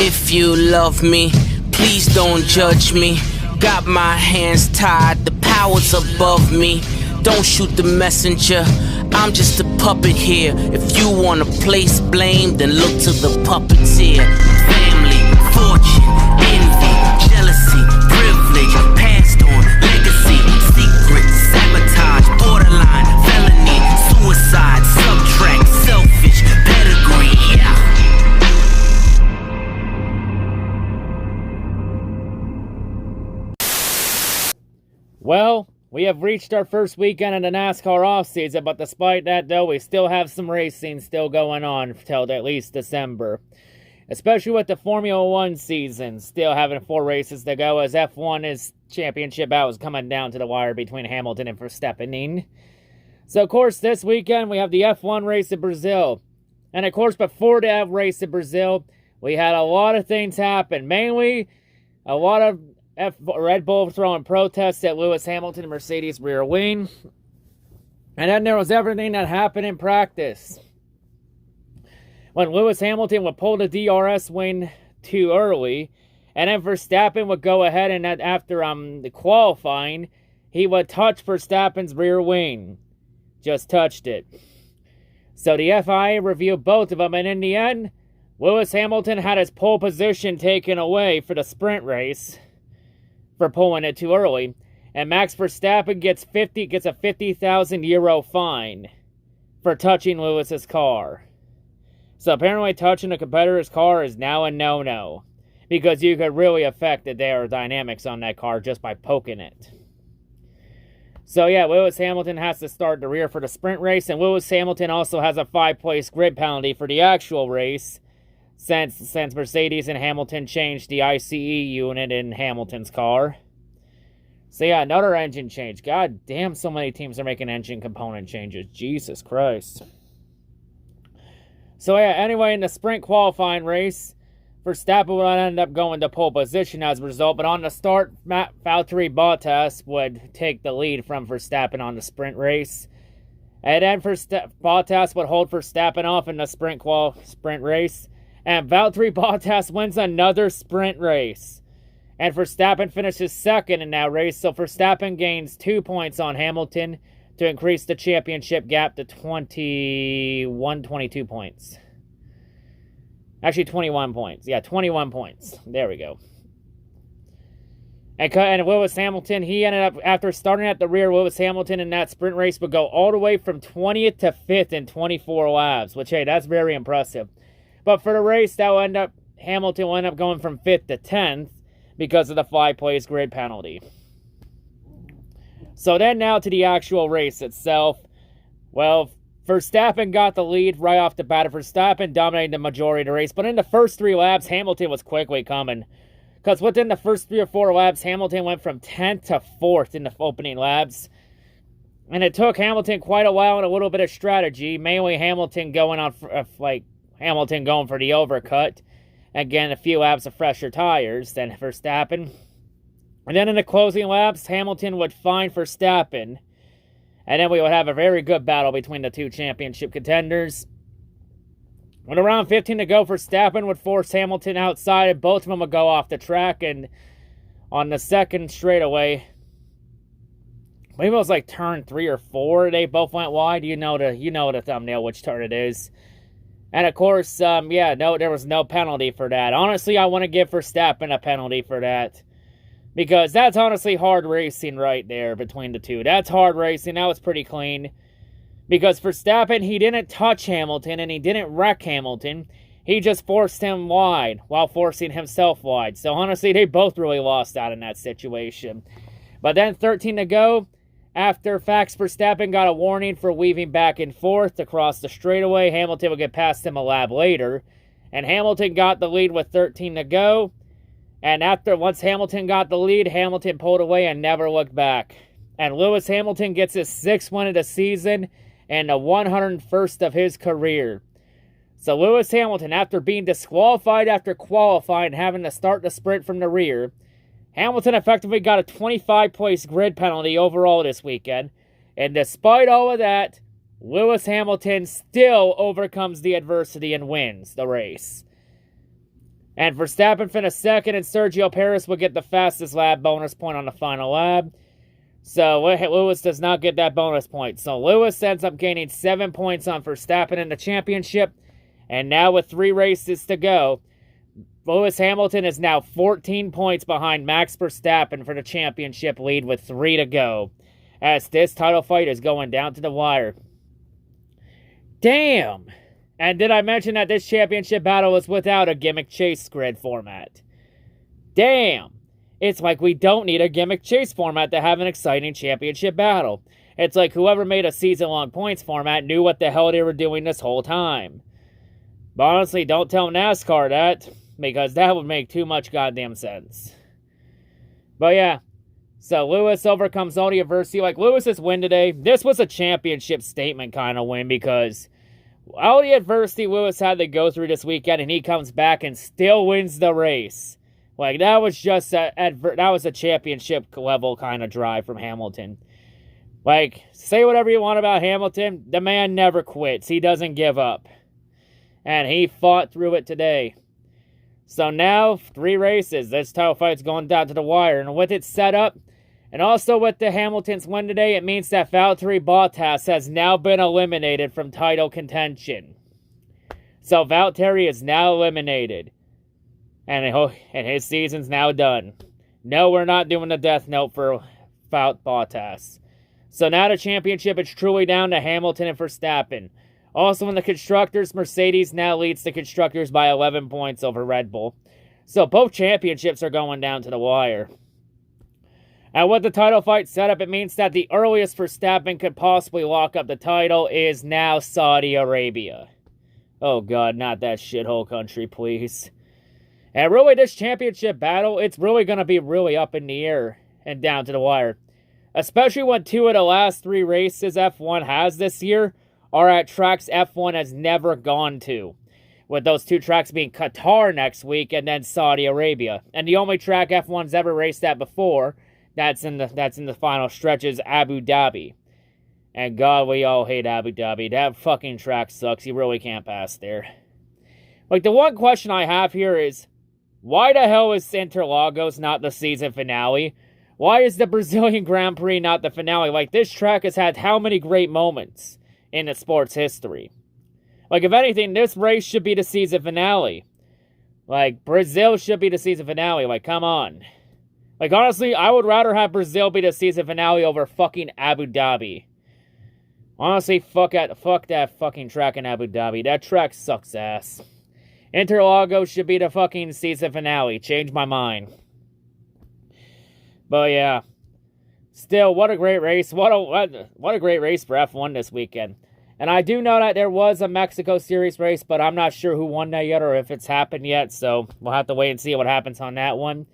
If you love me, please don't judge me. Got my hands tied, the power's above me. Don't shoot the messenger, I'm just a puppet here. If you wanna place blame, then look to the puppeteer. Family, fortune, envy, jealousy, privilege, passed on, legacy, secret, sabotage, borderline, felony, suicide, subtract, selfish, pedigree, yeah. Well, we have reached our first weekend in the NASCAR offseason, but despite that, though, we still have some racing still going on until at least December. Especially with the Formula One season, still having 4 races to go, as F1 is championship battles coming down to the wire between Hamilton and Verstappen. So, of course, this weekend we have the F1 race in Brazil. And, of course, before the race in Brazil, we had a lot of things happen. Mainly, a lot of Red Bull throwing protests at Lewis Hamilton and Mercedes rear wing. And then there was everything that happened in practice. When Lewis Hamilton would pull the DRS wing too early, and then Verstappen would go ahead and after the qualifying, he would touch Verstappen's rear wing. Just touched it. So the FIA reviewed both of them, and in the end, Lewis Hamilton had his pole position taken away for the sprint race for pulling it too early, and Max Verstappen gets a 50,000 euro fine for touching Lewis's car. So apparently touching a competitor's car is now a no-no, because you could really affect the aerodynamics on that car just by poking it. So yeah, Lewis Hamilton has to start the rear for the sprint race, and Lewis Hamilton also has a 5-place grid penalty for the actual race, since Mercedes and Hamilton changed the ICE unit in Hamilton's car. So yeah, another engine change. God damn, so many teams are making engine component changes. Jesus Christ. So yeah, anyway, in the sprint qualifying race, Verstappen would end up going to pole position as a result, but on the start, Valtteri Bottas would take the lead from Verstappen on the sprint race. And then Bottas would hold Verstappen off in the sprint race. And Valtteri Bottas wins another sprint race. And Verstappen finishes second in that race, so Verstappen gains 2 points on Hamilton to increase the championship gap to 22 points. Actually, 21 points. Yeah, 21 points. There we go. And Lewis Hamilton, he ended up, after starting at the rear, Lewis Hamilton in that sprint race would go all the way from 20th to 5th in 24 laps, which, hey, that's very impressive. But for the race, Hamilton will end up going from 5th to 10th because of the 5-place grid penalty. So then now to the actual race itself. Well, Verstappen got the lead right off the bat. Verstappen dominated the majority of the race. But in the first 3 laps, Hamilton was quickly coming. Because within the first 3 or 4 laps, Hamilton went from 10th to 4th in the opening laps. And it took Hamilton quite a while and a little bit of strategy. Mainly Hamilton going for the overcut. Again, a few laps of fresher tires than Verstappen. And then in the closing laps, Hamilton would find Verstappen. And then we would have a very good battle between the 2 championship contenders. With around 15 to go, Verstappen would force Hamilton outside, and both of them would go off the track. And on the second straightaway, maybe it was like turn 3 or 4, they both went wide. You know the thumbnail which turn it is. And of course, there was no penalty for that. Honestly, I want to give Verstappen a penalty for that. Because that's honestly hard racing right there between the 2. That's hard racing. That was pretty clean. Because Verstappen, he didn't touch Hamilton and he didn't wreck Hamilton. He just forced him wide while forcing himself wide. So honestly, they both really lost out in that situation. But then 13 to go. After Max Verstappen got a warning for weaving back and forth across the straightaway, Hamilton would get past him a lap later. And Hamilton got the lead with 13 to go. And once Hamilton got the lead, Hamilton pulled away and never looked back. And Lewis Hamilton gets his 6th win of the season and the 101st of his career. So Lewis Hamilton, after being disqualified after qualifying and having to start the sprint from the rear, Hamilton effectively got a 25-place grid penalty overall this weekend. And despite all of that, Lewis Hamilton still overcomes the adversity and wins the race. And Verstappen finished second, and Sergio Perez would get the fastest lap bonus point on the final lap. So Lewis does not get that bonus point. So Lewis ends up gaining 7 points on Verstappen in the championship. And now with 3 races to go, Lewis Hamilton is now 14 points behind Max Verstappen for the championship lead with 3 to go, as this title fight is going down to the wire. Damn! And did I mention that this championship battle was without a gimmick chase grid format? Damn! It's like we don't need a gimmick chase format to have an exciting championship battle. It's like whoever made a season-long points format knew what the hell they were doing this whole time. But honestly, don't tell NASCAR that, because that would make too much goddamn sense. But yeah, so Lewis overcomes all the adversity. Like, Lewis's win today, this was a championship statement kind of win, because all the adversity Lewis had to go through this weekend, and he comes back and still wins the race. Like, that was just that was a championship level kind of drive from Hamilton. Like, say whatever you want about Hamilton, the man never quits. He doesn't give up. And he fought through it today. So now, 3 races. This title fight's going down to the wire. And with it set up, and also with the Hamilton's win today, it means that Valtteri Bottas has now been eliminated from title contention. So Valtteri is now eliminated. And his season's now done. No, we're not doing the death note for Bottas. So now the championship is truly down to Hamilton and Verstappen. Also in the Constructors, Mercedes now leads the Constructors by 11 points over Red Bull. So both championships are going down to the wire. And with the title fight set up, it means that the earliest Verstappen could possibly lock up the title is now Saudi Arabia. Oh God, not that shithole country, please. And really, this championship battle, it's really going to be really up in the air and down to the wire. Especially when 2 of the last 3 races F1 has this year are at tracks F1 has never gone to. With those 2 tracks being Qatar next week and then Saudi Arabia. And the only track F1's ever raced at before, that's in the final stretch, is Abu Dhabi. And God, we all hate Abu Dhabi. That fucking track sucks. You really can't pass there. Like, the one question I have here is, why the hell is Interlagos not the season finale? Why is the Brazilian Grand Prix not the finale? Like, this track has had how many great moments in its sports history? Like, if anything, this race should be the season finale. Like, Brazil should be the season finale. Like, come on. Like, honestly, I would rather have Brazil be the season finale over fucking Abu Dhabi. Honestly, fuck that fucking track in Abu Dhabi. That track sucks ass. Interlagos should be the fucking season finale. Change my mind. But yeah. Still, what a great race. What a great race for F1 this weekend. And I do know that there was a Mexico Series race, but I'm not sure who won that yet or if it's happened yet. So we'll have to wait and see what happens on that one.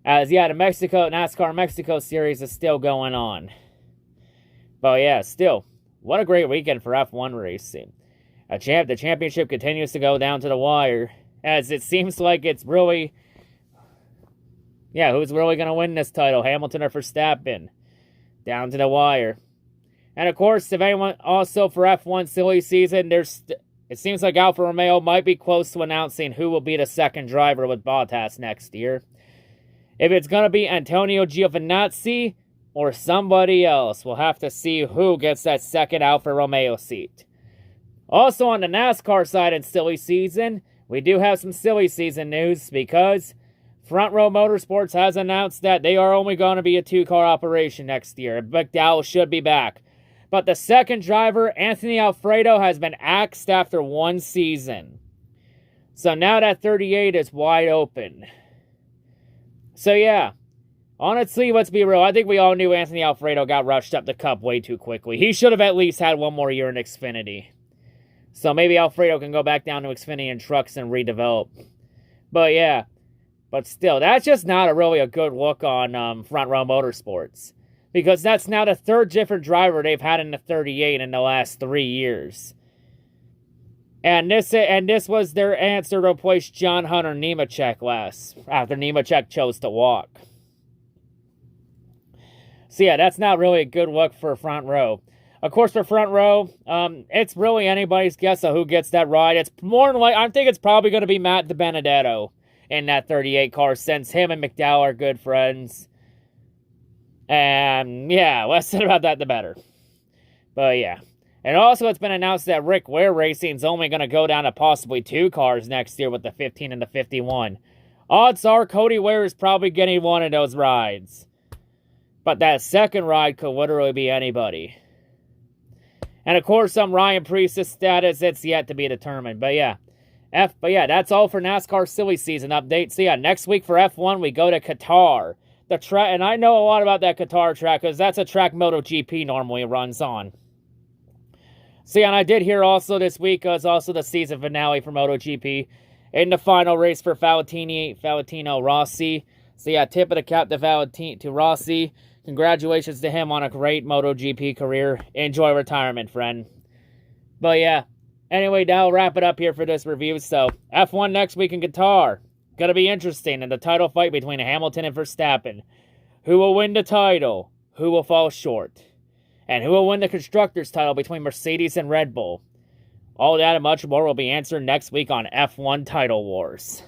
As yeah, the NASCAR Mexico Series is still going on. But yeah, still, what a great weekend for F1 racing. The championship continues to go down to the wire, as it seems like it's really, yeah, who's really going to win this title, Hamilton or Verstappen? Down to the wire. And of course, if anyone, also for F1 silly season, it seems like Alfa Romeo might be close to announcing who will be the second driver with Bottas next year. If it's going to be Antonio Giovinazzi or somebody else, we'll have to see who gets that second Alfa Romeo seat. Also on the NASCAR side in silly season, we do have some silly season news because Front Row Motorsports has announced that they are only going to be a 2-car operation next year. McDowell should be back. But the second driver, Anthony Alfredo, has been axed after 1 season. So now that 38 is wide open. So yeah, honestly, let's be real. I think we all knew Anthony Alfredo got rushed up the cup way too quickly. He should have at least had 1 more year in Xfinity. So maybe Alfredo can go back down to Xfinity and trucks and redevelop. But yeah, but still, that's just not really a good look on Front Row Motorsports. Because that's now the 3rd different driver they've had in the 38 in the last 3 years. And this was their answer to replace John Hunter Nemechek after Nemechek chose to walk. So yeah, that's not really a good look for Front Row. Of course, for front row, it's really anybody's guess of who gets that ride. It's more than I think it's probably going to be Matt DiBenedetto in that 38 car, since him and McDowell are good friends. And yeah, less said about that, the better. But yeah. And also, it's been announced that Rick Ware Racing's only going to go down to possibly 2 cars next year with the 15 and the 51. Odds are Cody Ware is probably getting one of those rides. But that second ride could literally be anybody. And of course, Ryan Preece's status, it's yet to be determined. But yeah. That's all for NASCAR silly season update. So yeah, next week for F1, we go to Qatar. The track, and I know a lot about that Qatar track, because that's a track MotoGP normally runs on. So yeah, and I did hear also this week was also the season finale for MotoGP. In the final race for Valentino Rossi. So yeah, tip of the cap to Rossi. Congratulations to him on a great MotoGP career. Enjoy retirement, friend. But yeah, anyway, that'll wrap it up here for this review. So, F1 next week in Qatar. Gonna be interesting in the title fight between Hamilton and Verstappen. Who will win the title? Who will fall short? And who will win the Constructors' title between Mercedes and Red Bull? All that and much more will be answered next week on F1 Title Wars.